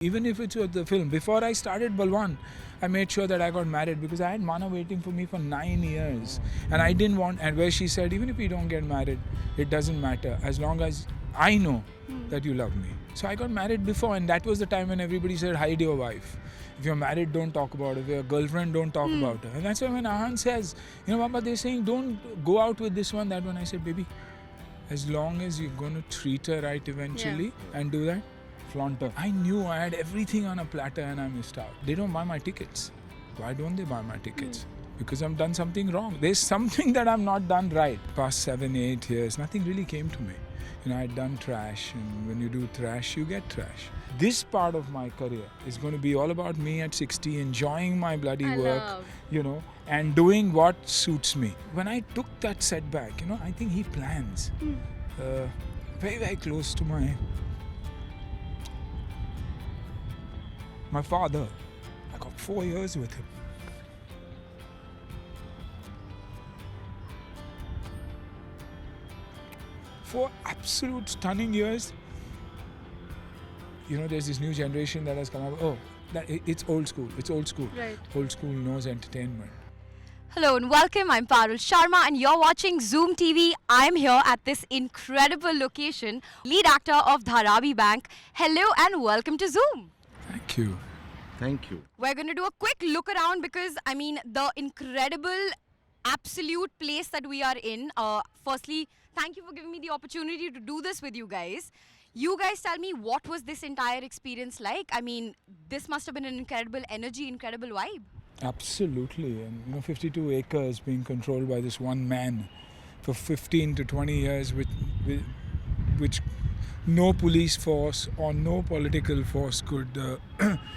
Even if it's the film, before I started Balwan, I made sure that I got married because I had Mana waiting for me for 9 years. And I didn't want, and where she said, even if we don't get married, it doesn't matter as long as I know that you love me. So I got married before, and that was the time when everybody said, hide your wife. If you're married, don't talk about it. If you're a girlfriend, don't talk about her. And that's why when Ahan says, Baba, they're saying, don't go out with this one, that one. I said, baby, as long as you're going to treat her right eventually and do that, flaunt her. I knew I had everything on a platter and I missed out. They don't buy my tickets. Why don't they buy my tickets? Because I've done something wrong. There's something that I've not done right. Past 7, 8 years, nothing really came to me. I had done trash, and when you do trash, you get trash. This part of my career is going to be all about me at 60, enjoying my bloody work, and doing what suits me. When I took that setback, I think he plans. Very, very close to my father. I got 4 years with him. 4 absolute stunning years. There's this new generation that has come up. It's old school. It's old school. Right. Old school knows entertainment. Hello and welcome. I'm Parul Sharma and you're watching Zoom TV. I'm here at this incredible location. Lead actor of Dharavi Bank. Hello and welcome to Zoom. Thank you. Thank you. We're going to do a quick look around because, the incredible, absolute place that we are in. Firstly, thank you for giving me the opportunity to do this with you guys. You guys tell me, what was this entire experience like? This must have been an incredible energy, incredible vibe. Absolutely. And 52 acres being controlled by this one man for 15 to 20 years, which no police force or no political force could,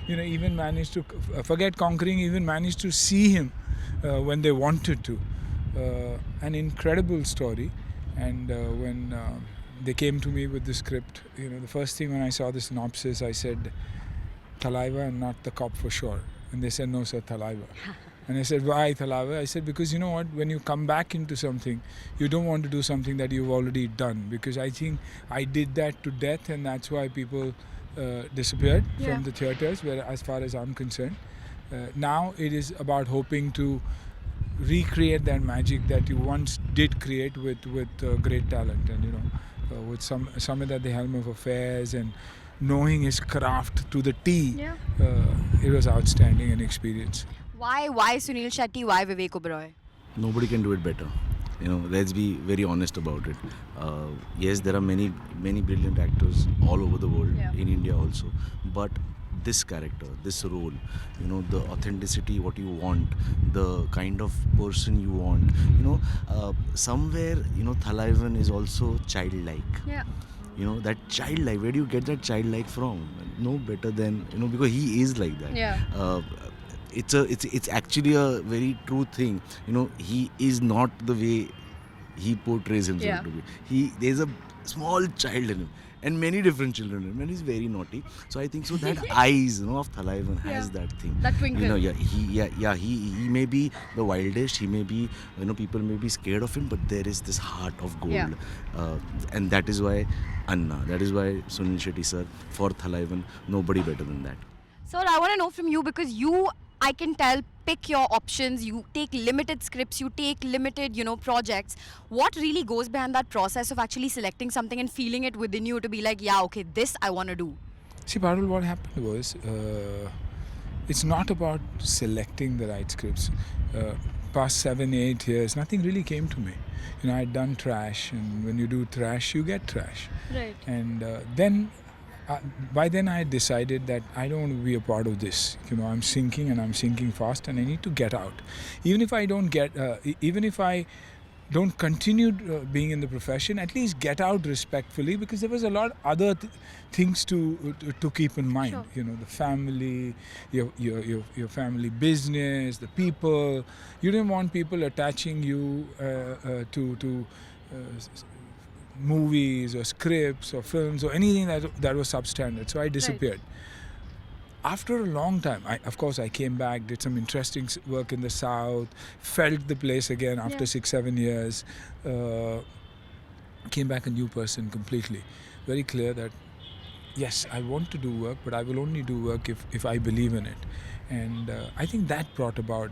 even manage to, forget conquering, even manage to see him when they wanted to. An incredible story. And when they came to me with the script, the first thing when I saw the synopsis, I said, Thalaiva and not the cop for sure. And they said, no sir, Thalaiva. And I said, why Thalaiva? I said, because you know what, when you come back into something, you don't want to do something that you've already done. Because I think I did that to death, and that's why people disappeared from the theatres, where, as far as I'm concerned. Now it is about hoping to recreate that magic that you once did create with great talent. And with Samit at the helm of affairs and knowing his craft to the T, it was outstanding an experience. Why Suniel Shetty? Why Vivek Oberoi? Nobody can do it better. Let's be very honest about it. Yes, there are many brilliant actors all over the world, in India also. But this character, this role, the authenticity, what you want, the kind of person you want, somewhere, Thalavian is also childlike. Yeah. That childlike, where do you get that childlike from? No better than, because he is like that. Yeah. It's actually a very true thing. He is not the way he portrays himself to be. There's a small child in him, and many different children in him, and he's very naughty. So I think so that eyes, of Thalavian has that thing. That twinkle. He may be the wildest. He may be, people may be scared of him, but there is this heart of gold, and that is why Anna. That is why Suniel Shetty sir, for Thalavian, nobody better than that. Sir, I want to know from you, because I can tell, pick your options, you take limited scripts, you take limited, projects. What really goes behind that process of actually selecting something and feeling it within you to be like, okay, this I want to do? See, Parul, what happened was, it's not about selecting the right scripts. Past 7, 8 years, nothing really came to me. I had done trash, and when you do trash, you get trash. Right. And by then I had decided that I don't want to be a part of this. I'm sinking, and I'm sinking fast, and I need to get out. Even if I don't continue being in the profession, at least get out respectfully, because there was a lot of other things to keep in mind. Sure. The family, your family business, the people. You didn't want people attaching you to movies or scripts or films or anything that was substandard. So I disappeared. Right. After a long time, I came back, did some interesting work in the South, felt the place again after 6, 7 years, came back a new person completely. Very clear that yes, I want to do work, but I will only do work if I believe in it. And I think that brought about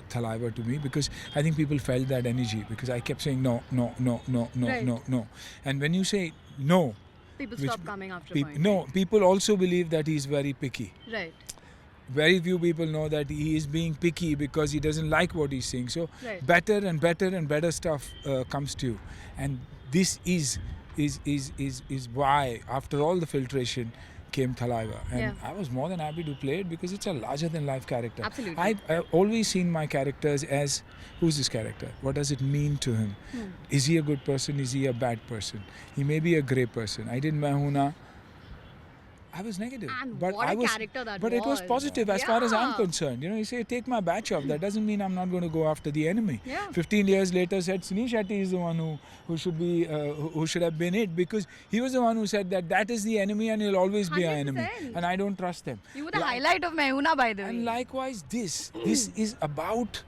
Thalaiva to me, because I think people felt that energy, because I kept saying no, no, no, no, no, Right. no, no. And when you say no, People which stop coming after a peop- point. no, people also believe that he's very picky. Right. Very few people know that he is being picky because he doesn't like what he's saying. So Right. better and better and better stuff comes to you, and this is why after all the filtration came Thalaiva, and Yeah. I was more than happy to play it because it's a larger than life character. Absolutely. I've always seen my characters as, who's this character? What does it mean to him? Is he a good person? Is he a bad person? He may be a grey person. I did Mahuna. I was negative, And but what I a was, character that but it was was. positive as far as I'm Yeah. concerned. You say take my batch off. That doesn't mean I'm not going to go after the enemy. Yeah. 15 years later, said Suniel Shetty is the one who should be who should have been it, because he was the one who said that is the enemy and he'll always be our enemy, 100%. and I don't trust them. You were the Like- highlight of Mehuna, by the way. And likewise, this is about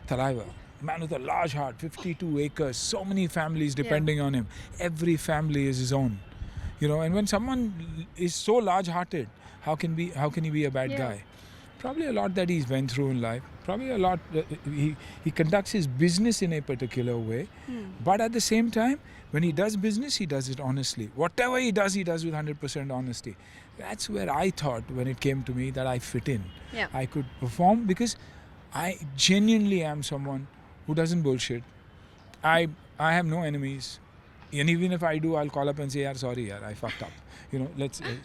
Thalaiva. Man with a large heart, 52 acres, so many families depending on him. Every family is his own. And when someone is so large-hearted, how can he be a bad Yeah. guy? Probably a lot that he's went through in life. Probably a lot. He conducts his business in a particular way, but at the same time, when he does business, he does it honestly. Whatever he does with 100% honesty. That's where I thought, when it came to me, that I fit in. Yeah. I could perform because I genuinely am someone who doesn't bullshit. I have no enemies. And even if I do, I'll call up and say, "Yaar, sorry, yaar, I fucked up."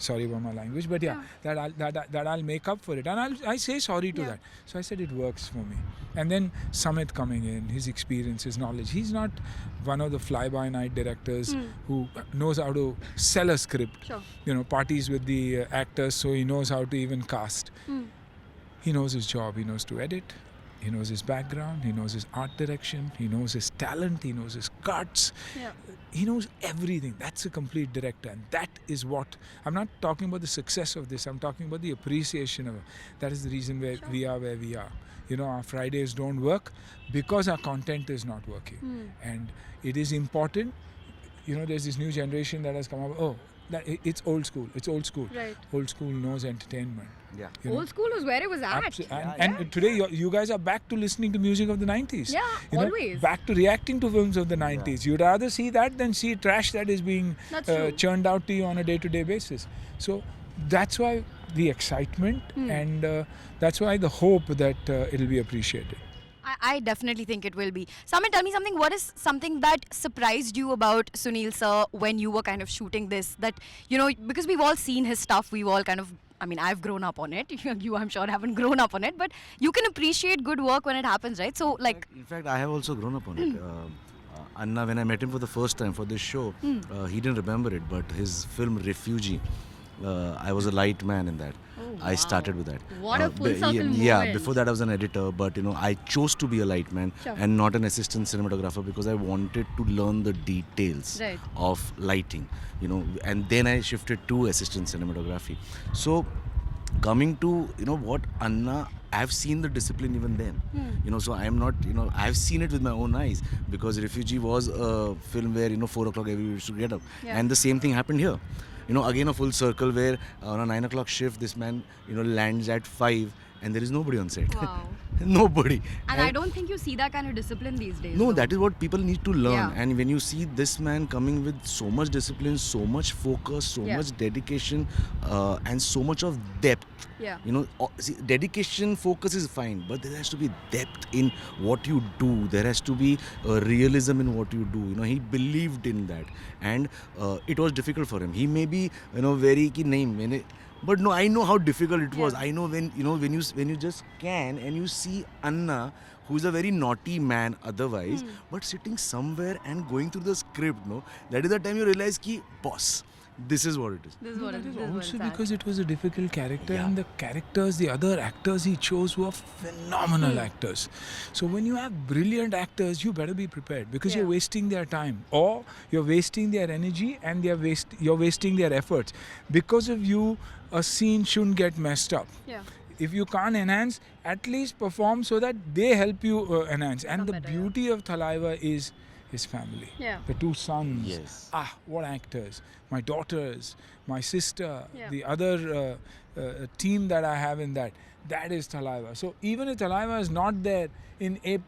Sorry about my language, but that I'll make up for it, and I say sorry to that. So I said it works for me. And then Samit coming in, his experience, his knowledge. He's not one of the fly-by-night directors who knows how to sell a script. Sure. Parties with the actors, so he knows how to even cast. He knows his job. He knows to edit. He knows his background. He knows his art direction. He knows his talent. He knows his cuts. Yeah. He knows everything. That's a complete director, and that is what I'm not talking about the success of this. I'm talking about the appreciation of it. That is the reason we are where we are. Our Fridays don't work because our content is not working, and it is important. There's this new generation that has come up. It's old school. It's old school. Right. Old school knows entertainment. Yeah. Old school was where it was at. And today you guys are back to listening to music of the 90s. Yeah, always. Back to reacting to films of the 90s. You'd rather see that than see trash that is being That's true. churned out to you on a day-to-day basis. So that's why the excitement and that's why the hope that it'll be appreciated. I definitely think it will be. Samit, tell me something. What is something that surprised you about Suniel sir when you were kind of shooting this? That, because we've all seen his stuff, we've all kind of, I've grown up on it. You, I'm sure, haven't grown up on it. But you can appreciate good work when it happens, right? So, In fact, I have also grown up on it. Anna, when I met him for the first time for this show, he didn't remember it, but his film Refugee, I was a light man in that. I started with that. What a full circle Yeah, moment. before that I was an editor, but I chose to be a light man Sure. and not an assistant cinematographer because I wanted to learn the details Right. of lighting, and then I shifted to assistant cinematography. So coming to what Anna, I've seen the discipline even then. So I'm not, I've seen it with my own eyes, because Refugee was a film where 4 o'clock everybody used to get up, Yeah. and the same thing happened here. Again a full circle where on a 9 o'clock shift this man lands at 5 and there is nobody on set. Wow. Nobody. And I don't think you see that kind of discipline these days. No, though. that is what people need to learn. Yeah. And when you see this man coming with so much discipline, so much focus, so Yeah. much dedication, and so much of depth. Yeah. See, dedication, focus is fine, but there has to be depth in what you do. There has to be realism in what you do. He believed in that, and it was difficult for him. He may be, very ki nahi, but no, I know how difficult it was. Yeah. I know when you just scan and you see Anna, who is a very naughty man otherwise, but sitting somewhere and going through the script, that is the time you realize ki boss, this is what it is. This is what it is. Also because it was a difficult character, Yeah. and the other actors he chose were phenomenal actors. So when you have brilliant actors, you better be prepared, because Yeah. you're wasting their time, or you're wasting their energy, and you're wasting their efforts. Because of you, a scene shouldn't get messed up. Yeah. If you can't enhance, at least perform so that they help you enhance. And Become the better, yeah. beauty of Thalaiva is his family. Yeah. The two sons. Yes. What actors. My daughters, my sister, Yeah. the other team that I have in that. That is Thalaiva. So even if Thalaiva is not there in a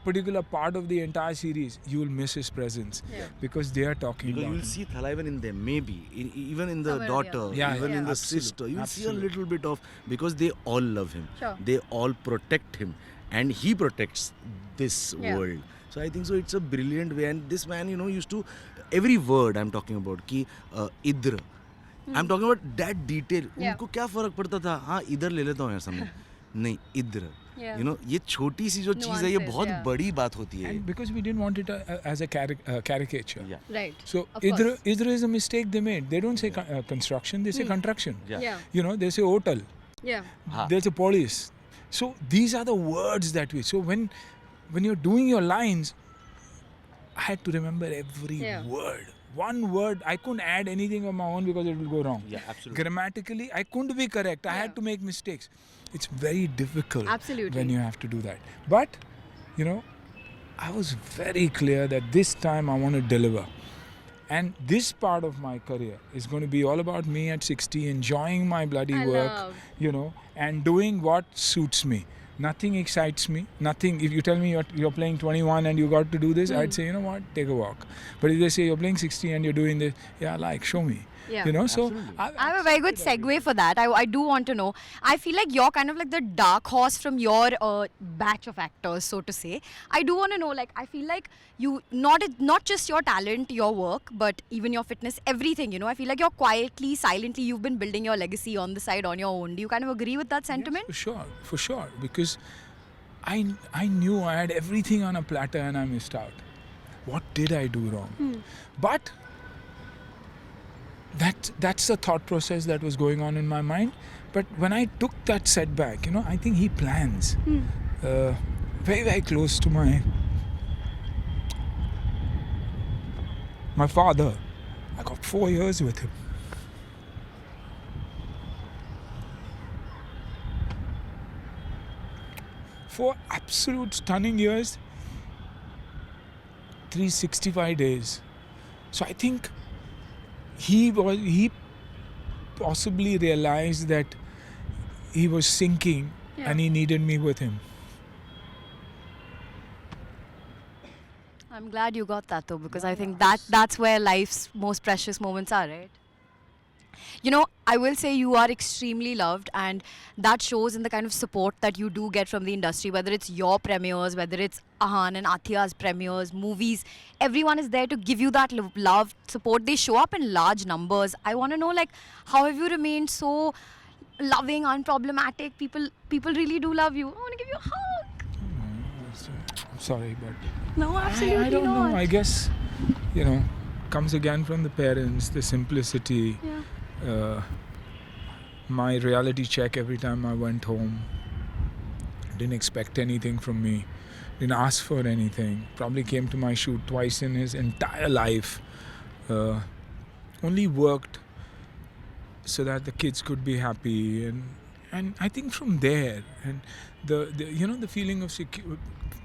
particular part of the entire series, you will miss his presence. Yeah. Because they are talking Because about you will him. see Thalavian in them, maybe. Even in the Somewhere or the daughter, other. Yeah, even yeah, in the absolute, sister. You will see a absolute. little bit of, because they all love him. Sure. They all protect him. And he protects this Yeah. world. So I think so it's a brilliant way. And this man, used to, every word I'm talking about, ki idra. I'm talking about that detail. Yeah. उनको क्या फर्क पड़ता था? हाँ इधर ले लेता हूँ यार सामने. नहीं इधर. Yeah. ये छोटी सी जो चीज़ है ये Nuances, बहुत yeah. बड़ी बात होती है. And because we didn't want it as a caricature. Yeah. Right. So Of Idra course. is a mistake they made. They don't say construction, they say contraction. Yeah. Yeah. They say hotel. Yeah. There's a police. So these are the words that we. So when you're doing your lines, I had to remember every Yeah. word. One word, I couldn't add anything of my own because it will go wrong. Yeah, absolutely. Grammatically, I couldn't be correct. I Yeah. had to make mistakes. It's very difficult Absolutely. when you have to do that. But, I was very clear that this time I want to deliver. And this part of my career is going to be all about me at 60, enjoying my bloody I work, love. And doing what suits me. Nothing excites me. Nothing. If you tell me you're playing 21 and you got to do this, I'd say, you know what, take a walk. But if they say you're playing 60 and you're doing this, show me. Yeah. So Absolutely. I have a very good segue for that. I do want to know. I feel like you're kind of like the dark horse from your batch of actors, so to say. I do want to know, I feel like you, not just your talent, your work, but even your fitness, everything, I feel like you're quietly, silently, you've been building your legacy on the side on your own. Do you kind of agree with that sentiment? Yes, for sure. Because I knew I had everything on a platter and I missed out. What did I do wrong? But that's the thought process that was going on in my mind. But when I took that setback, I think he plans. Very, very close to my father. I got 4 years with him. Four absolute stunning years, 365 days. So I think he possibly realized that he was sinking and he needed me with him. I'm glad you got that though, because I think that's where life's most precious moments are, right? I will say you are extremely loved, and that shows in the kind of support that you do get from the industry, whether it's your premieres, whether it's Ahan and Athiya's premieres, movies. Everyone is there to give you that love, support. They show up in large numbers. I want to know, how have you remained so loving, unproblematic? People really do love you. I want to give you a hug. I'm sorry, but No, absolutely I don't not. know. I guess, comes again from the parents, the simplicity. Yeah. My reality check every time I went home. Didn't expect anything from me. Didn't ask for anything. Probably came to my shoot twice in his entire life. Only worked so that the kids could be happy, and I think from there, and the feeling of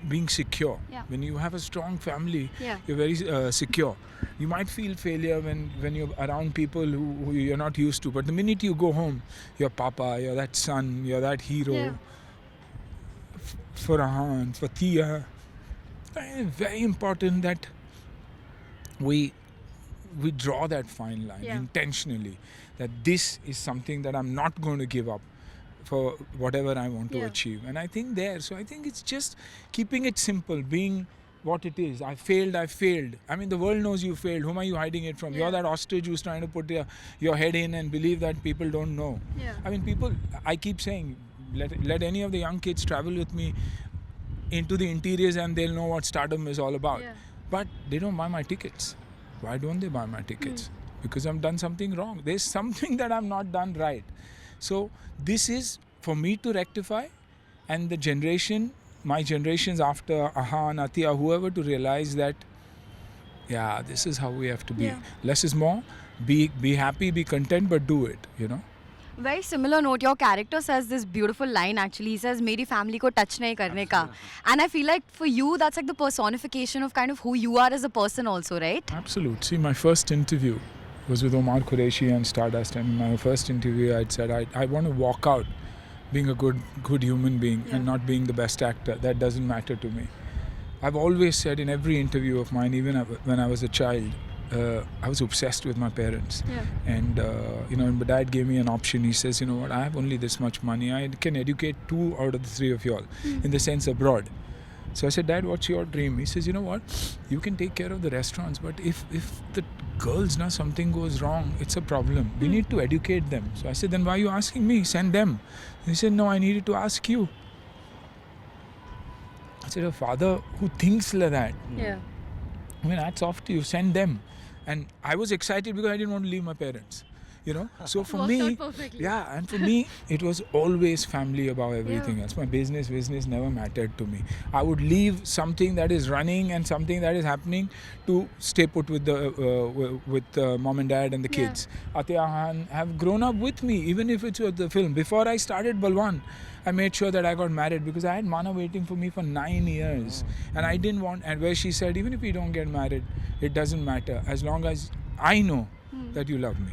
being secure. Yeah. When you have a strong family, Yeah. you're very secure. You might feel failure when you're around people who you're not used to, but the minute you go home, you're Papa, you're that son, you're that hero. Yeah. For Ahan, for Tia, very important that we draw that fine line intentionally, that this is something that I'm not going to give up for whatever I want to achieve. And I think it's just keeping it simple, being what it is. I failed. I mean, the world knows you failed. Whom are you hiding it from? Yeah. You're that ostrich who's trying to put your head in and believe that people don't know. Yeah. I mean, I keep saying, let any of the young kids travel with me into the interiors and they'll know what stardom is all about. Yeah. But they don't buy my tickets. Why don't they buy my tickets? Because I've done something wrong. There's something that I've not done right. So this is for me to rectify, and my generations after Ahan, Athiya, whoever, to realize that, this is how we have to be. Yeah. Less is more. Be happy, be content, but do it, Very similar note, your character says this beautiful line actually. He says, "Meri family ko touch nahi karne ka." And I feel like for you, that's like the personification of kind of who you are as a person also, right? Absolute. See, my first interview was with Omar Qureshi and Stardust, and in my first interview I'd said I want to walk out being a good human being and not being the best actor. That doesn't matter to me. I've always said in every interview of mine, even when I was a child, I was obsessed with my parents. And my dad gave me an option. He says, you know what, I have only this much money. I can educate 2 out of the 3 of you all, in the sense abroad. So I said, Dad, what's your dream? He says, you know what, you can take care of the restaurants, but if the girls, something goes wrong, it's a problem. We need to educate them. So I said, then why are you asking me? Send them. He said, no, I needed to ask you. I said, a father who thinks like that, I mean, hats off to you, send them. And I was excited because I didn't want to leave my parents, So for me, and for me, it was always family above everything else. My business never mattered to me. I would leave something that is running and something that is happening to stay put with the mom and dad and the kids. Ahan have grown up with me, even if it's with the film. Before I started Balwan, I made sure that I got married because I had Mana waiting for me for 9 years. And I didn't want, and where she said, even if we don't get married, it doesn't matter as long as I know that you love me.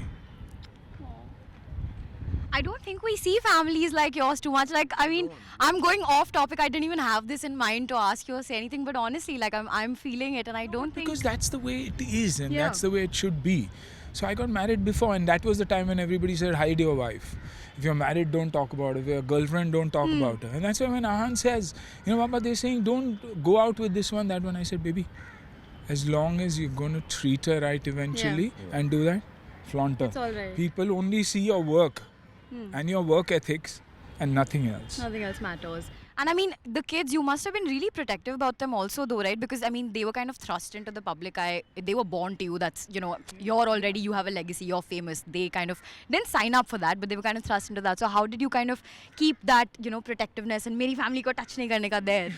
I don't think we see families like yours too much. Like, I mean, I'm going off topic. I didn't even have this in mind to ask you or say anything. But honestly, like, I'm feeling it, and I don't think... Because that's the way it is, and that's the way it should be. So I got married before, and that was the time when everybody said, hide your wife. If you're married, don't talk about it. If you're a girlfriend, don't talk about her. And that's why when Ahan says, Papa, they're saying, don't go out with this one, that one. I said, baby, as long as you're going to treat her right eventually and do that, flaunt her. It's all right. People only see your work and your work ethics and nothing else. Nothing else matters. And I mean, the kids, you must have been really protective about them also though, right? Because I mean, they were kind of thrust into the public eye. They were born to you. That's, you're already, you have a legacy, you're famous. They kind of didn't sign up for that, but they were kind of thrust into that. So how did you kind of keep that, protectiveness and meri family ko touch nahi karne ka there?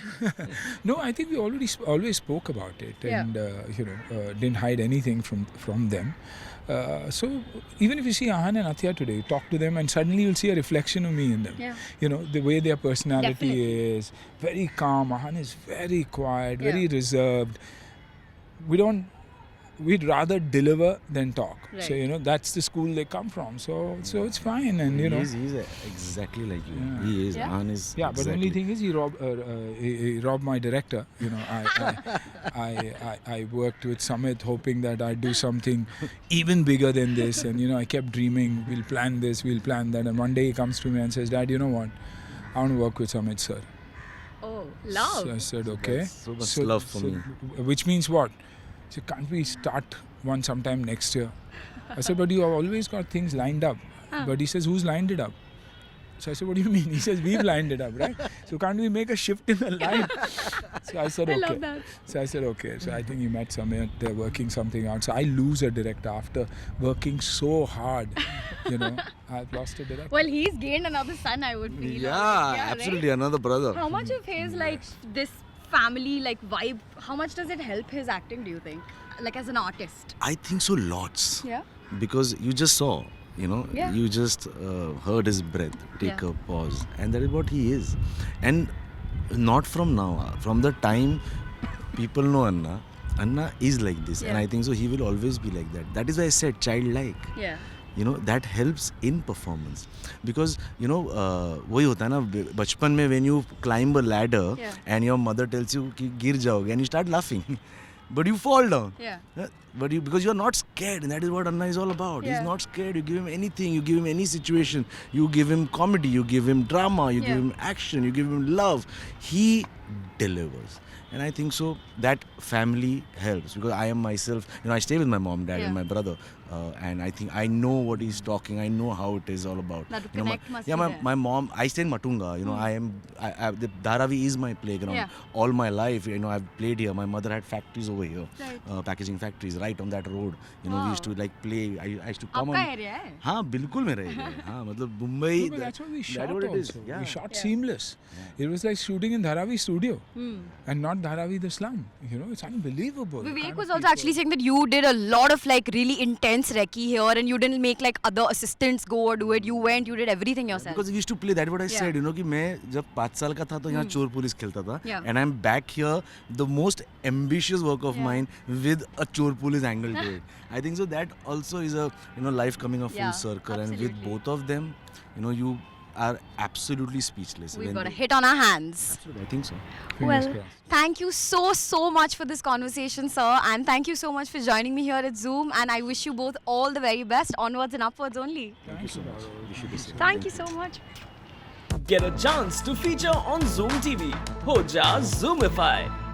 No, I think we always spoke about it and, didn't hide anything from them. So even if you see Ahan and Athya today, talk to them and suddenly you'll see a reflection of me in them. The way their personality is, very calm. Ahan is very quiet, very reserved. We'd rather deliver than talk. Right. So, that's the school they come from. So it's fine. And, He's exactly like you. Yeah. He is. Yeah. Ahan is Yeah, but the only exactly. thing is he robbed my director. I worked with Samit hoping that I'd do something even bigger than this. And, I kept dreaming, we'll plan this, we'll plan that. And one day he comes to me and says, Dad, you know what? I want to work with Samit, sir. Oh, love. So I said, okay. That's so much love for me. Which means what? So can't we start one sometime next year? I said, but you have always got things lined up. But he says, who's lined it up? So I said, what do you mean? He says, we've lined it up, right? So can't we make a shift in the line? So I said, okay. I love that. So I said, okay. So I think he met Samit, they're working something out. So I lose a director after working so hard. I've lost a director. Well, he's gained another son, I would feel. Yeah, absolutely. Right? Another brother. How much of his, this family, vibe, how much does it help his acting, do you think? As an artist? I think so, lots. Yeah. Because you just saw, you just heard his breath, take a pause. And that is what he is. And not from now, from the time people know Anna is like this. And I think so, he will always be like that. That is why I said childlike. Yeah. That helps in performance because वही होता है ना बचपन में when you climb a ladder and your mother tells you कि गिर जाओगे and you start laughing but you fall down but because you are not scared, and that is what Anna is all about. He's not scared. You give him anything, you give him any situation, you give him comedy, you give him drama, you give him action, you give him love, he delivers. And I think so that family helps because I am myself, I stay with my mom, dad and my brother and I think I know what he's talking, I know how it is all about. That connect must be my mom, I stay in Matunga, the Dharavi is my playground. All my life, I've played here. My mother had factories over here, packaging factories, right on that road. You know, we used to like play. I used to come आपका on. area है? हाँ बिल्कुल मेरा area है. हाँ मतलब Mumbai. No, but that's what we shot what it is. also. Yeah. We shot seamless. It was like shooting in Dharavi studio and not Dharavi the slum. You know, it's unbelievable. the kind Vivek of was also people- actually saying that you did a lot of like really intense recce here and you didn't make like other assistants go or do it. You went, you did everything yourself. Because we used to play. That's what I Yeah. said. You know कि मैं जब 5 साल का था तो यहाँ चोर police खेलता था. Yeah. And I'm back here, the most ambitious work of mine with a chor police angle to it. I think so that also is a life coming a full Yeah, circle, and with absolutely. both of them, you are absolutely speechless. We've When got a they- hit on our hands. Absolutely, I think so. Fingers Well, crossed. thank you so much for this conversation, sir. And thank you so much for joining me here at Zoom. And I wish you both all the very best, onwards and upwards only. Thank you so much. Wish you the same. Thank you so much. Get a chance to feature on Zoom TV. Ho ja Zoomify.